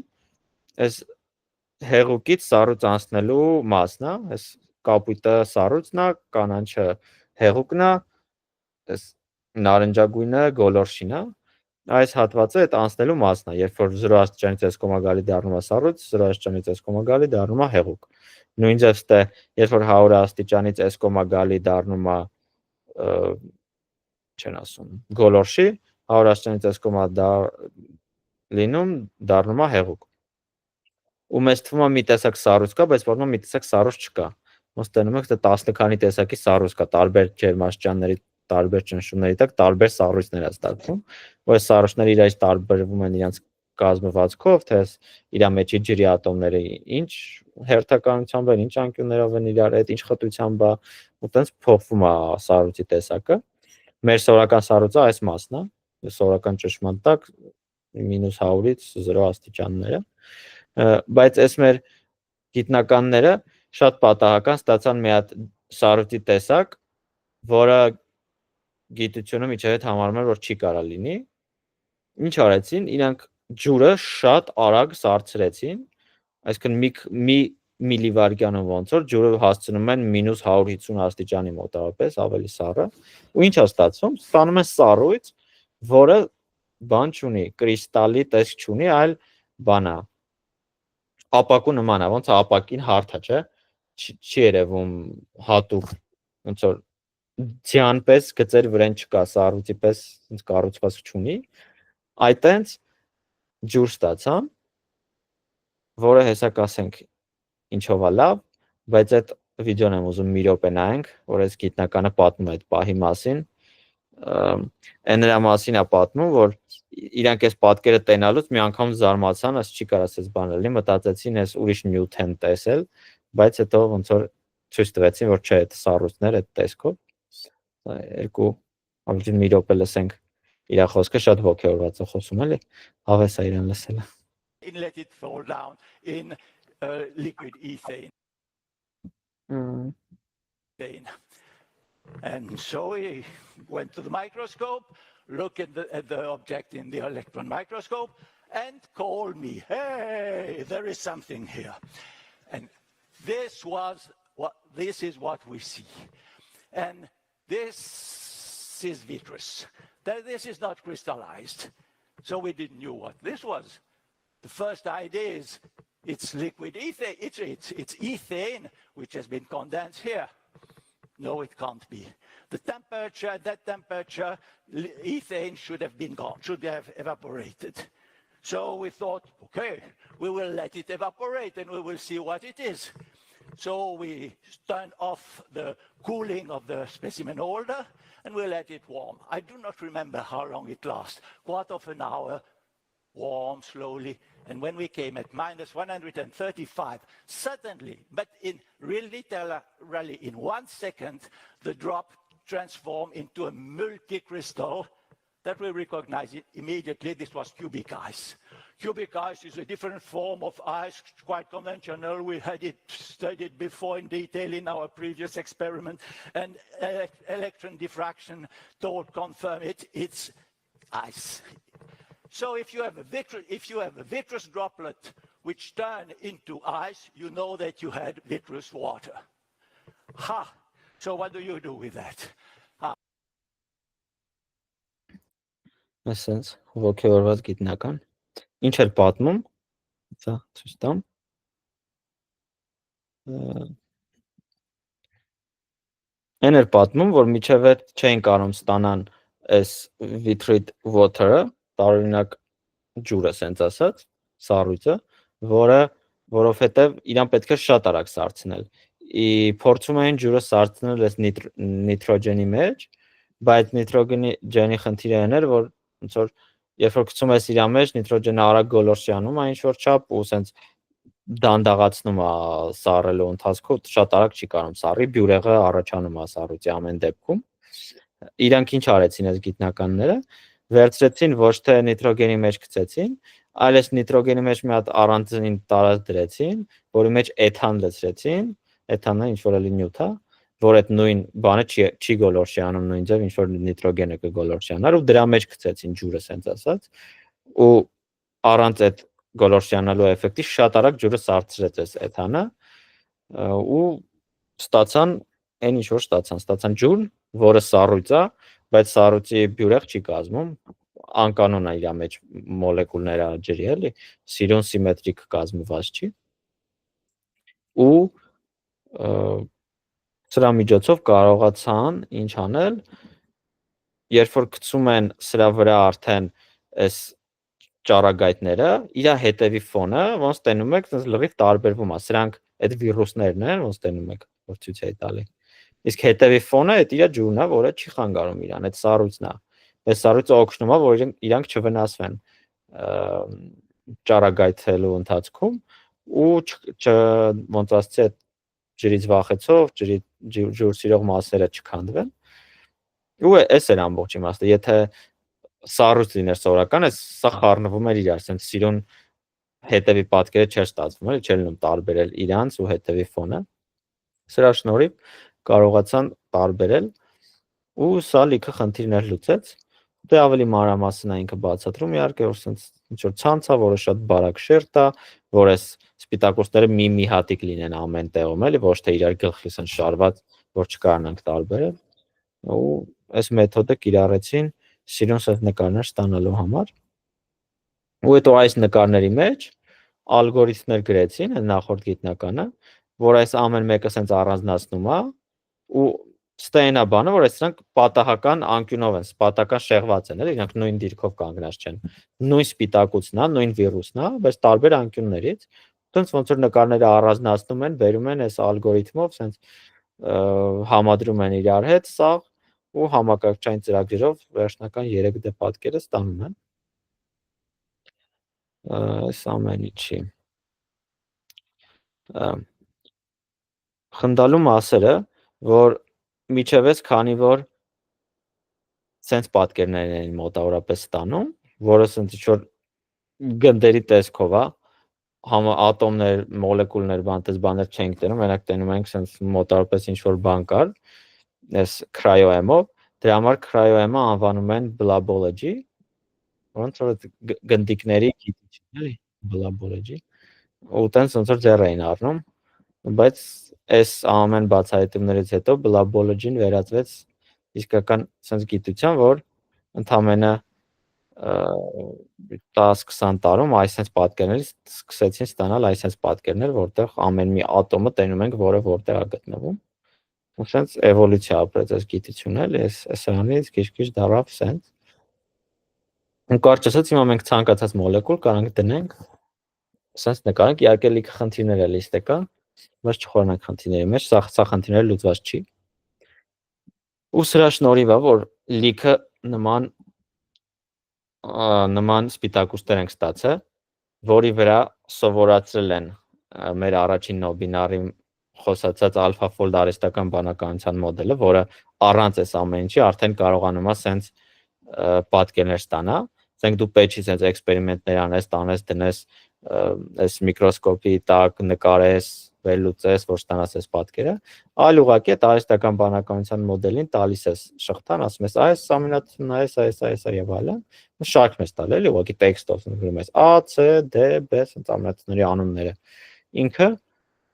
այս հեղուկից սառույց անցնելու մասն է, այս կապույտը սառույցն է, կանաչը հեղուկն է, այս նարնջագույնը գոլորշին է, այս հատվածը այդ անցնելու մասն է, երբ որ 0 աստիճանից այս կողմը գալի դառնում է սառույց, 0 աստիճանից այս կողմը գալի դառնում է հեղուկ։ Նույն ձև ստե, երբ որ 100 աստիճանից այս կողմը գալի դառնում է չեն ասում, գոլորշի, 100 աստիճանից այս կողմը լինում դառնում է հեղուկ։ Ու մեզ թվում է մի տեսակ սառույց կա, բայց որոնց մի տեսակ սառույց չկա։ Ոնց տենում եք, դա 10 քանի տեսակի սառույց կա, տարբեր ջերմաստիճանների, տարբեր ճնշումների տակ տարբեր սառույցներ է ստացվում, որ այս սառույցները իրար տարբերվում են իրենց կազմվածքով, թե իր մեջի ջրի ատոմները ինչ հերթականությամբ են, ինչ անկյուններով են իրար հետ, ինչ խտությամբ է, ու տենց փոխվում է սառույցի տեսակը։ Մեր սովորական սառույցը այս մասն է, սովորական ճնշման տակ -100-ից 0 աստիճանները, բայց այս մեր գիտնականները շատ պատահական ստացան մի հատ սառույցի տեսակ, որը գիտությունը միջև հետ համարում էր, որ չի կարա լինի։ Ինչ արեցին, իրանք ջուրը շատ արագ սառցրեցին, այսինքն մի միլիվարկյանում ոնց որ ջուրը հասցնում են -150 աստիճանի մոտավորապես, ավելի սառը, ու ինչ է ստացվում, ստանում են սառույց, որը բան չունի, կրիստալի տեսք չունի, այլ բան է, ապակու նման է, ոնց է ապակին հարթ է, չէ՞, չի երևում հատուկ, ոնց որ ձյան պես գծեր վրան չկա, սառույցի պես ինձ կառուցվածք չունի, այտենց ջուր ստացան, որը հեսա կասենք ինչով է լավ, բայց այդ վիդեոն եմ ուզում մի րոպե նայենք, որ այս գիտնականը պատմում է այդ պահի մասին, այն նրա մասին է պատմում, որ իրանք այս պատկերը տենալուց մի անգամ զարմացան, ասի չի կարաս այս բանը լինի, մտածեցին այս ուրիշ նյութ են տեսել, բայց հետո ոնց որ ցույց տվեցին, որ չէ, այդ սառույցներ այդ տեսքով, երկու ավելի մի րոպե լսենք իր խոսքը, շատ ոգևորված է խոսում էլի, հավես է իրան լսելը։ Let it fall down in liquid ethane. And so we went to the microscope, look at the object in the electron microscope, and called me, hey, there is something here. And this is what we see. And this is vitreous. This is not crystallized. So we didn't know what this was. The first idea is it's liquid ethane, it's ethane, which has been condensed here. No, it can't be. The temperature, at that temperature, ethane should have been gone, should have evaporated. So we thought, okay, we will let it evaporate and we will see what it is. So we turned off the cooling of the specimen holder and we let it warm. I do not remember how long it lasts, quarter of an hour, warm slowly. And when we came at -135, suddenly, but in literally in 1 second, the drop transformed into a multi-crystal that we recognized immediately. This was cubic ice. Cubic ice is a different form of ice, quite conventional. We had it studied before in detail in our previous experiment, and electron diffraction confirm it. It's ice. So if you have a vitreous droplet which turn into ice, you know that you had vitreous water. Ha! So what do you do with that? Այսպես ոգևորված գիտնական, ինչ էր պատմում, սա ցույց տամ, Այն էր պատմում, որ միջև այդ չէին կարող ստանան այս Vitreat water-ը, տարօրինակ ջուրը, ասենց ասած, սառույցը, որովհետև իրան պետք է շատ արագ սառցնել։ Փորձում էին ջուրը սառցնել այս նիտրոգենի մեջ, բայց նիտրոգենի խնդիրը այն էր, որ ոնց որ երբ որ գցում ես իր մեջ, նիտրոգենը արագ գոլորշիանում է ինչ որ չափ ու ասենց դանդաղացնում է սառելու ընթացքում, շատ արագ չի կարող սառի, բյուրեղը առաջանում է սառույցի ամեն դեպքում։ Իրանք ինչ արեցին այս գիտնականները, վերցրեցին ոչ թե նիտրոգենի մեջ գցեցին, այլ այս նիտրոգենի մեջ մի հատ առանձին տարած դրեցին, որի մեջ էթան լցրեցին, էթանը ինչ որ էլի նյութ է, որ այդ նույն բանը չի գոլորշիանում նույն ձև, ինչ որ նիտրոգենը կգոլորշիանար ու դրա մեջ գցեցին ջուրը, ասենց ասած, ու առանց այդ գոլորշիանալու էֆեկտի շատ արագ ջուրը սառցրեց այս էթանը ու ստացան այն ինչ որ ստացան ջուր, որը սառույց է, բայց սառույցի բյուրեղ չի կազմում, անկանոն է իր մեջ մոլեկուլները ջրի, էլի, սիրուն սիմետրիկ կազմված չի։ Ու սրա միջոցով կարողացան ինչ անել, երբ որ գցում են սրա վրա արդեն այս ճառագայթները, իր հետևի ֆոնը, ոնց տենում եք, այնպես լրիվ տարբերվում է։ Սրանք այդ վիրուսներն են, ոնց տենում եք, որ ցույց էի տալի։ Իսկ հետևի ֆոնը այդ իր ջուրն է, որը չի խանգարում իրան, այդ սառույցն է։ Այս սառույցը օգնում է, որ իրանք չվնասվեն ճառագայթելու ընթացքում ու ոնց ասեցի, այդ ջրից վախեցով, ջուր սիրող մասերը չքանդվեն։ Ու էս էր ամբողջ իմաստը, եթե սառույց լիներ սովորական, սա խառնվում էր իրար, ասենք սիրուն հետևի պատկերը չէր ստացվում, էլի չէր լինում տարբերել իրանց ու հետևի ֆոնը։ Սրա շնորհիվ կարողացան տարբերել ու սա լիքը խնդիրներ լուծեց։ Դե ավելի մանրամասն է ինքը բացատրում իհարկե, որ ասենց ինչ որ ցանց է, որը շատ բարակ շերտ է, որ այս սպիտակուցները մի հատիկ լինեն ամեն տեղում, էլի, ոչ թե իրար գլխիս են շարված, որ չկարողանանք տարբերել։ Ու այս մեթոդը կիրառեցին սիրուն սև նկարներ ստանալու համար։ Ու հետո այս նկարների մեջ ալգորիթմներ գրեցին նախորդ գիտնականը, որ այս ամեն մեկը սենց առանձնացնում է ու ստեյնա բանը, որ այսինքն պատահական անկյունով են, պատահական շեղված են, էլի, իրանք նույն դիրքով կանգնած չեն։ Նույն սպիտակուցն է, նույն վիրուսն է, բայց տարբեր անկյուններից։ Այդպես ոնց որ նկարները առանձնացնում են, բերում են այս ալգորիթմով, սենց համադրում են իրար հետ սաղ ու համակարգչային ծրագրերով վերջնական 3D պատկերը ստանում են։ Այս ամեն ինչի խնդալու մասերը, որ միջևես, քանի որ սենց պատկերներ են մոտավորապես ստանում, որը սենց ինչ-որ գնդերի տեսքով է, ատոմներ, մոլեկուլներ, բանտես բաներ չենք տենում, մենակ տենում ենք սենց մոտավորապես ինչ-որ բան կար, այս cryo-M-ով, դրա համար cryo-M-ը անվանում են blabology, ոնց որ գնդիկների գիտություն, էլի, blabology, ու տենց ոնց որ ձեռ էին առնում, բայց այս ամեն բացահայտումներից հետո blabology-ն վերածվեց իսկական sense գիտության, որ ընդամենը 10-20 տարում այսպես պատկերներից սկսեցին ստանալ այսպես պատկերներ, որտեղ ամեն մի ատոմը տենում ենք, որը որտեղ է գտնվում։ Ու sense էվոլյուցիա ապրեց այս գիտությունը, էլի, սրանից քիչ-քիչ դարավ sense։ Ու կարճ ասած, հիմա մենք ցանկացած մոլեկուլ կարող ենք դնենք, sense նկարենք, իհարկե լիքը խնդիրներ է լիստը կա, բայց չխորանանք խնդիրների մեջ, սա խնդիրները լուծված չի։ Ու սրա շնորհիվ է, որ լիքը նման սպիտակուցներ ենք ստացել, որի վրա սովորացրել են մեր առաջին նոբինարի խոսացած AlphaFold արհեստական բանականության մոդելը, որը առանց այս ամեն ինչի արդեն կարողանում է sense պատկերներ ստանա, ասենք դու պետք չի sense էքսպերիմենտներ անես, տանես, դնես այս միկրոսկոպի տակ նկարես, վերլուծես, որ ստանաս այս պատկերը, այլ ուղղակի այդ արհեստական բանականության մոդելին տալիս ես շղթան, ասում ես այս ամենաթունն է, այս եւ այլն, շարքն ես տալ, էլի, ուղղակի տեքստով գրում ես A, C, D, B, ասենց ամենաթունների անունները։ Ինքը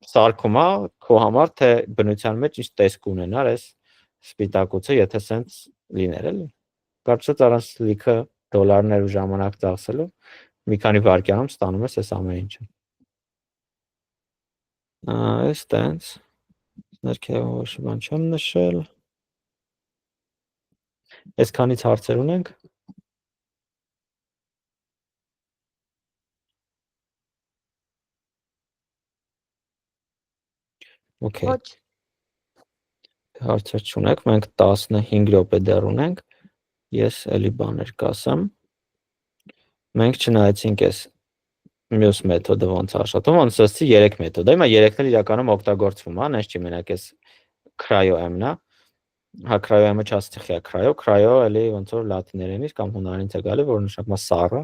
սարքում է քո համար, թե բնության մեջ ինչ տեսք ունենար այս սպիտակուցը, եթե sense լիներ, էլի։ Կարծես առանց լիքը դոլարներ ու ժամանակ ծախսելու մի քանի վայրկյանում ստանում ես այս ամեն ինչը։ Այս տենց ներքևը ոչ բան չեմ նշել։ Այսքանից հարցեր ունենք։ Okay, Ոչ, հարցեր չունենք, մենք 15 րոպե դեռ ունենք։ Ես էլի բաներ կասեմ։ Մենք չնայեցինք այս մյուս մեթոդը ոնց աշխատում, ոնց ասեցի 3 մեթոդ է, հիմա 3-ն էլ իրականում օգտագործվում է, այնպես չի մենակ այս cryo-m-ն է։ Հա cryo-m-ը չասեցի cryo էլի ոնց որ լատիներենից կամ հունարենից է գալի, որ նշանակում է սառը։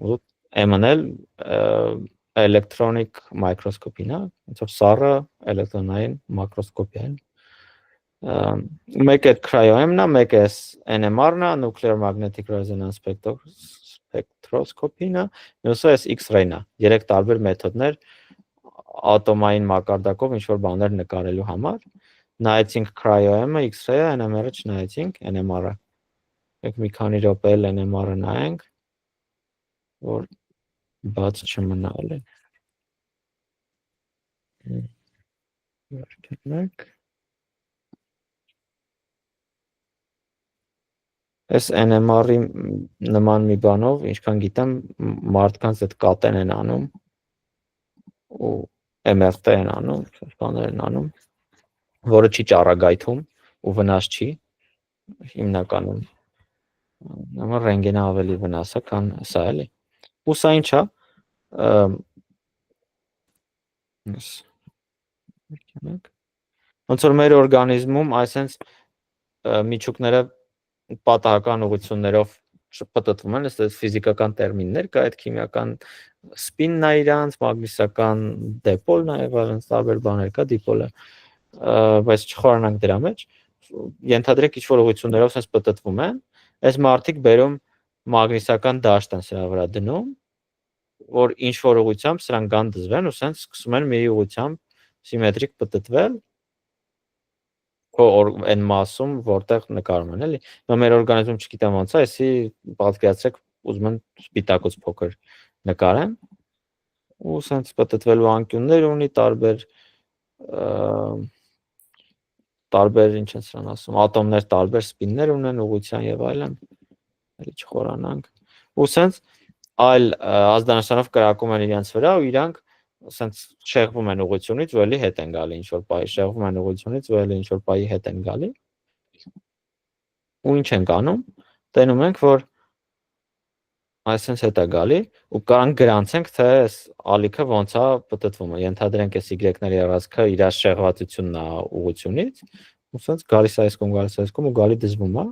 Ու m-ն էլ electronic microscopy-ն է, ոնց որ սառը էլեկտրոնային մակրոսկոպիա է։ Մեկ է cryo-m-ն է, մեկ է NMR-ն է, nuclear magnetic resonance spectroscopy-ն է, մյուսը է X-ray-ն է։ 3 տարբեր մեթոդներ ատոմային մակարդակով ինչ որ բաներ նկարելու համար։ Նայեցինք cryo-m-ը, X-ray-ը, NMR-ը չնայեցինք, NMR-ը։ Եք մի քանի րոպե էլ NMR-ը նայենք, որ բաց չմնա էլի։ Վերջնենք։ Այս NMR-ի նման մի բանով, ինչքան գիտեմ, մարդկանց այդ կատեն են անում ու MRT են անում, բաներ են անում, որը չի ճառագայթում ու վնաս չի հիմնականում։ Նամա ռենտգենը ավելի վնաս է, քան սա էլի։ Ու սա ինչ է։ Ոնց որ մեր օրգանիզմում այսենց միջուկները պատահական ուղղություններով շփոթվում են, այս ֆիզիկական տերմիններ կա, այդ քիմիական սպինն է իրանց, մագնիսական դիպոլն է, եւ այլն տարբեր բաներ կա դիպոլը, բայց չխորանանք դրա մեջ։ Ենթադրեք ինչ որ ուղղություններով sense պատտվում են, այս մարտիկ բերում մագնիսական դաշտ են սրա վրա դնում, որ ինչ որ ուղղությամբ սրանք կան դզվեն ու sense սկսում են մի ուղղությամբ սիմետրիկ պատտվել այն մասում, որտեղ նկարում են, էլի։ Նա մեր օրգանիզմում չգիտեմ ոնց է, այսի պատկերացրեք, ուզում են սպիտակուց փոքր նկարեն, ու sense պատտվելու անկյուններ ունի տարբեր ինչ են սրան ասում, ատոմներ տարբեր սպիններ ունեն ուղղության եւ այլն, էլի չխորանանք։ Ու sense այլ ազդանշանով կրակում են իրենց վրա ու իրանք sense շեղվում են ուղղությունից ու էլի հետ են գալի, ինչ որ բայ շեղվում են ուղղությունից ու էլի ինչ որ բայի հետ են գալի։ Ու ինչ են անում։ Տենում ենք, որ այսպես հետ է գալի ու կարող գրանցենք, թե այս ալիքը ոնց է պատտվում։ Ենթադրենք այս Y-ների առածքը իր շեղվածությունն է ուղղությունից, ու sense գալիս է այս կողմ ու գալի դզվում է։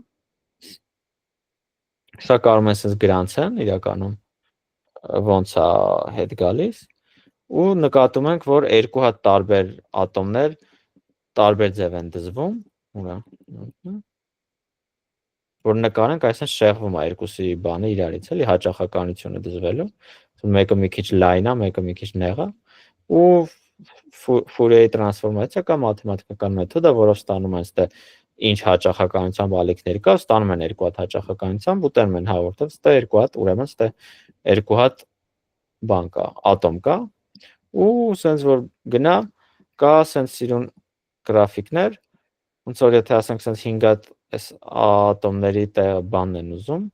Սա կարող են sense գրանցեն իրականում ոնց է հետ գալիս ու նկատում ենք, որ երկու հատ տարբեր ատոմներ տարբեր ձև են դզվում, ուրա որ նկարենք, այսինքն շեղվում է երկուսի բանը իրարից, էլի հաճախականությունը դզվելու, մեկը մի քիչ լայն է, մեկը մի քիչ նեղ է, ու Ֆուրիեի տրանսֆորմացիա կամ մաթեմատիկական մեթոդը, որով ստանում են ստե ինչ հաճախականությամբ ալիքներ կա, ստանում են երկու հատ հաճախականությամբ, ուտում են հա, որտեղ ստե երկու հատ, ուրեմն ստե երկու հատ բան կա, ատոմ կա, ու sense որ գնա, կա sense սիրուն գրաֆիկներ, ոնց որ եթե ասենք sense 5 հատ այս ատոմների բանն են ուզում,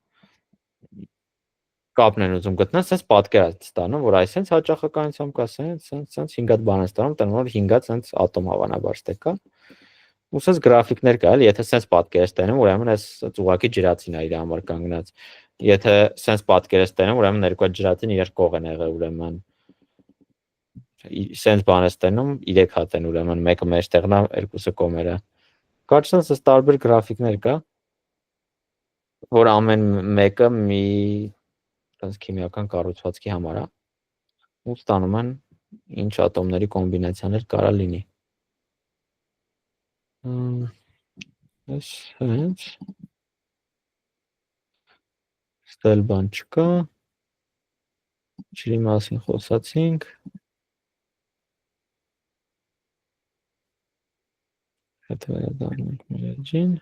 կապն են ուզում գտնել, sense պատկերած ստանում, որ այսպես հաճախականությամբ կա, sense 5 հատ բան են ստանում, տանում որ 5 հատ sense ատոմ հավանաբար ստե կա։ Ու sense գրաֆիկներ կա, էլի, եթե sense պատկերած տենեմ, ուրեմն այս ուղղակի ջրածին է իր համար կանգնած։ Եթե sense պատկերած տենեմ, ուրեմն երկու հատ ջրածին իրար կող են եղել, ուրեմն sense բան է ստանում 3 հատ են, ուրեմն մեկը մեջտեղն է, երկուսը կողմերը։ Կարծես այս տարբեր գրաֆիկներ կա, որ ամեն մեկը մի sense քիմիական կառուցվածքի համար է, ու ստանում են ինչ ատոմների կոմբինացիաներ կարա լինի։ Այս հենց ստել բան չկա, ջրի մասին խոսացինք, հետ վերադառնանք մեր էջին,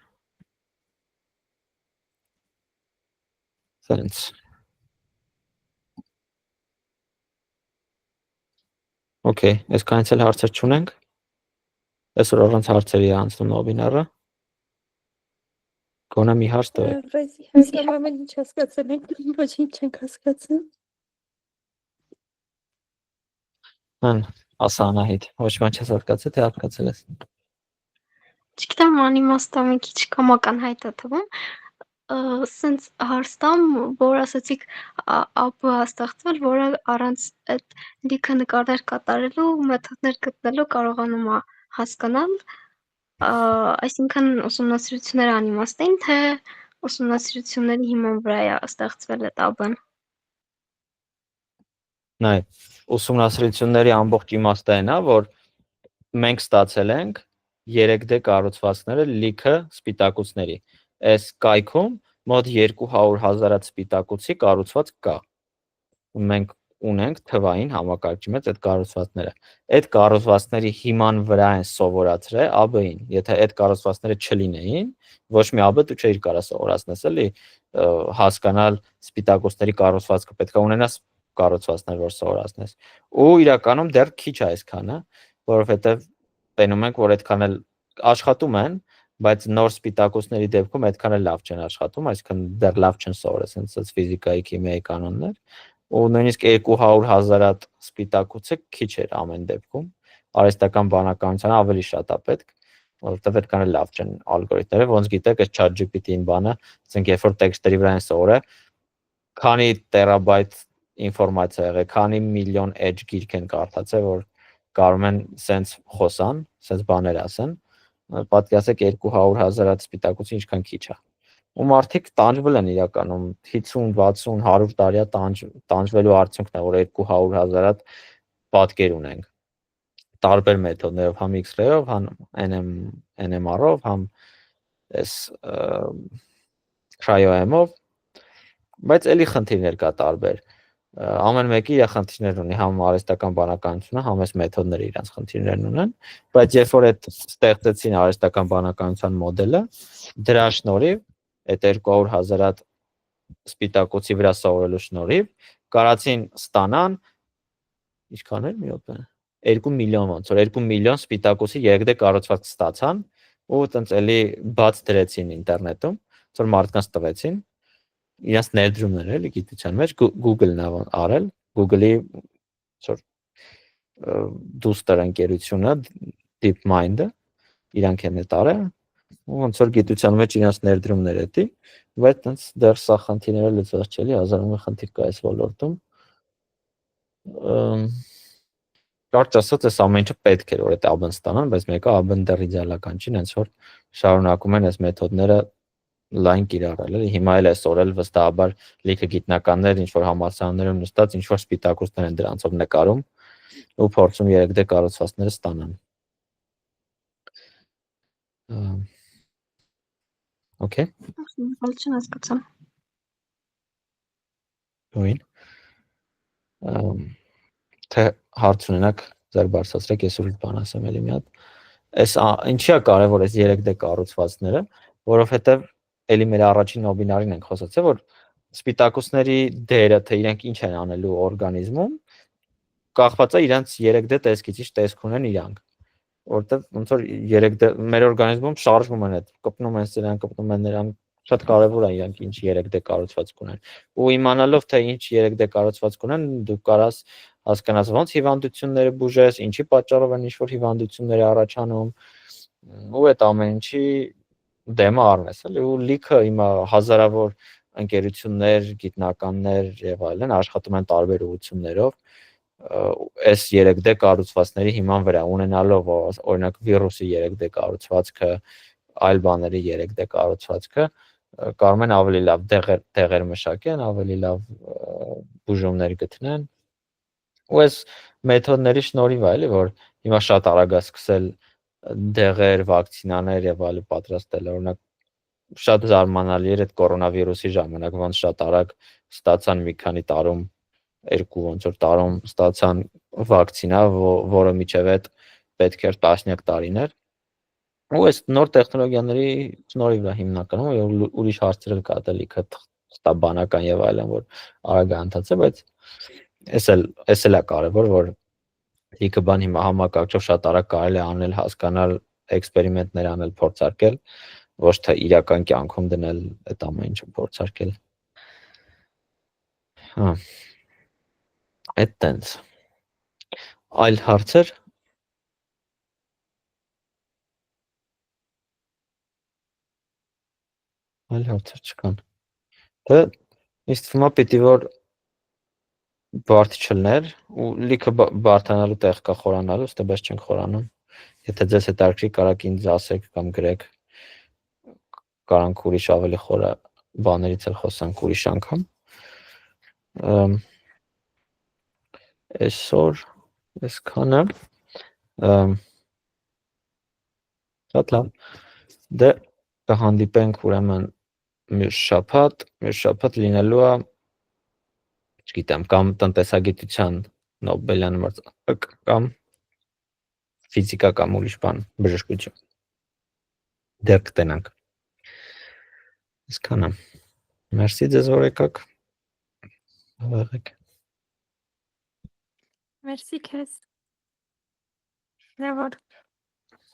սենց։ Okay, այսքանից էլ հարցեր չունենք, այսօր առանց հարցերի անցնում նոբինարը, Գոնե մի հարց տվեք։ Ռեզի հասկանում ինչ հասկացել ենք, ոչինչ չենք հասկացել։ Ան ասա Անահիտ, ոչ ոք չես հասկացել, թե հասկացել ես։ Չգիտեմ, անիմաստը մի քիչ կամական հայտ է թվում։ Սենց հարստամ, որ ասացիք ապը ստեղծվել, որը առանց այդ լիքը նկարներ կատարելու, մեթոդներ գտնելու կարողանում է հասկանալ, այսինքն ուսումնասիրությունները անիմաստ են, թե ուսումնասիրությունների հիման վրա է ստեղծվել այդ ապն։ Նայ, ուսումնասիրությունների ամբողջ իմաստը այն է, որ մենք ստացել ենք 3D կառուցվածքները լիքը սպիտակուցների։ Այս կայքում մոտ 200,000 սպիտակուցի կառուցվածք կա։ Մենք ունենք թվային համակարգչի մեջ այդ կառուցվածքները։ Այդ կառուցվածքների հիման վրա են սովորացրել AB-ին։ Եթե այդ կառուցվածքները չլինեին, ոչ մի AB դու չէիր կարող սովորացնես, էլի հասկանալ սպիտակուցների կառուցվածքը պետք է ունենաս կառուցվածքներ, որ սովորացնես։ Ու իրականում դեռ քիչ է այսքանը, որովհետև տենում ենք, որ այդքան էլ աշխատում են, բայց նոր սպիտակուցների դեպքում այդքան էլ լավ չեն աշխատում, այսինքն դեռ լավ չեն սովորել sense ֆիզիկայի, քիմիայի կանոններ, ու նույնիսկ 200,000 հատ սպիտակուցը քիչ էր ամեն դեպքում, արհեստական բանականության ավելի շատ է պետք, որովհետև այդքան էլ լավ չեն ալգորիթմները, ոնց գիտեք, այս ChatGPT-ին բանը, ասենք երբ որ տեքստերի վրա են սովորել, քանի տերաբայթ ինֆորմացիա եղել, քանի միլիոն edge գիրք են կարդացել, որ կարող են sense խոսան, sense բաներ ասեն, պատկերացեք 200,000 հատ սպիտակուցի ինչքան քիչ է։ Ու մարդիկ տանջվել են իրականում 50, 60, 100 տարի տանջվելու արդյունքն է, որ 200,000 հատ պատկեր ունենք։ Տարբեր մեթոդներով, համ X-ray-ով, համ NMR-ով, համ այս cryo-EM-ով, բայց էլի խնդիրներ կա տարբեր։ Ամեն մեկի իր խնդիրներ ունի, համ արհեստական բանականությունը, համ այս մեթոդները իրենց խնդիրներն ունեն, բայց երբ որ այդ ստեղծեցին արհեստական բանականության մոդելը, դրա շնորհիվ այդ 200,000 հատ սպիտակուցի վրա սովորելու շնորհիվ կարացին ստանան ինչքան էր մի օպե 2 միլիոն ոնց որ 2 միլիոն սպիտակուցի 3D կառուցվածք ստացան ու տենց էլի բաց դրեցին ինտերնետում, որ մարդկանց տվեցին իրաց ներդրումներ էլի գիտության մեջ Google-ն է արել, Google-ի որ դուստր ընկերությունը DeepMind-ը իրանք են այդ արել, ոնց որ գիտության մեջ իրաց ներդրումներ էտի, բայց տենց դեռ սա խնդիրները լուծված չէ, էլի հազարամյա խնդիր կա այս ոլորտում։ Կարճ ասած, այս ամեն ինչը պետք էր որ այդ AB-ն ստանան, բայց մեկը AB-ն դեռ իդեալական չի, հենց որ շարունակում են այս մեթոդները լայն կիրառել, էլի հիմա էլ այսօր էլ վստահաբար լիքը գիտնականներ ինչ որ համալսարաններում նստած ինչ որ սպիտակուցներ են դրանցով նկարում ու փորձում 3D կառուցվածքները ստանան։ Okay։ Ոչ չհասկացա։ Նույն։ Թե հարց ունենաք, ձեր բարձրացրեք, ես ուրիշ բան ասեմ էլի մի հատ։ Այս ինչի է կարևոր այս 3D կառուցվածքները, որովհետև էլի մեր առաջին նոբինարին ենք խոսացել, որ սպիտակուցների դերը, թե իրենք ինչ են անելու օրգանիզմում, կախված է իրենց 3D տեսքից, ինչ տեսք ունեն իրանք։ Որտեվ ոնց որ 3D մեր օրգանիզմում շարժվում են այդ, կպնում են սրանք, կպնում են նրանք, շատ կարևոր է իրանք ինչ 3D կառուցվածք ունեն։ Ու իմանալով թե ինչ 3D կառուցվածք ունեն, դու կարաս հասկանաս ոնց հիվանդությունները բուժես, ինչի պատճառով են ինչ որ հիվանդությունները առաջանում, ու այդ ամեն ինչի դեմը առնես, էլի ու լիքը հիմա հազարավոր ընկերություններ, գիտնականներ եւ այլն աշխատում են տարբեր ուղղություններով այս 3D կառուցվածքների հիման վրա ունենալով օրինակ վիրուսի 3D կառուցվածքը, այլ բաների 3D կառուցվածքը կարող են ավելի լավ դեղեր մշակեն, ավելի լավ բուժումներ գտնեն։ Ու այս մեթոդների շնորհիվ է, էլի որ հիմա շատ արագ է սկսել դեղեր, վակցինաներ եւ այլն պատրաստել, օրինակ շատ զարմանալի էր այդ կորոնավիրուսի ժամանակ, ոնց շատ արագ ստացան մի քանի տարում երկու ոնց որ տարում ստացան վակցինա, որը միջև այդ պետք էր տասնյակ տարիներ։ Ու այս նոր տեխնոլոգիաների շնորհիվ է հիմնականում ուրիշ հարցեր կա դելիքը ստաբանական եւ այլն, որ արագ է ընթացել, բայց էս էլ է կարևոր, որ լիքը բան հիմա համակարգչով շատ արագ կարելի է անել, հասկանալ, էքսպերիմենտներ անել, փորձարկել, ոչ թե իրական կյանքում դնել այդ ամեն ինչը փորձարկել։ Հա։ Այդ տենց։ Այլ հարցեր։ Այլ հարցեր չկան։ Դե ինձ թվում է պիտի որ բարդ չլներ ու լիքը բարդանալու տեղ կա խորանալու, ստե բայց չենք խորանում։ Եթե ձեզ հետաքրքրի կարաք ինձ ասեք կամ գրեք, կարանք ուրիշ ավելի խորը բաներից էլ խոսանք ուրիշ անգամ։ Այսօր այսքանը շատ լավ։ Դե կհանդիպենք ուրեմն մյուս շաբաթ լինելու է, չգիտեմ, կամ տնտեսագիտության Նոբելյան մրցանակ կամ ֆիզիկա կամ ուրիշ բան, բժշկություն։ Դեռ կտենանք։ Այսքանը։ Մերսի ձեզ որ եկաք։ Աղաղեք։ Merci քեզ։ Լավ որ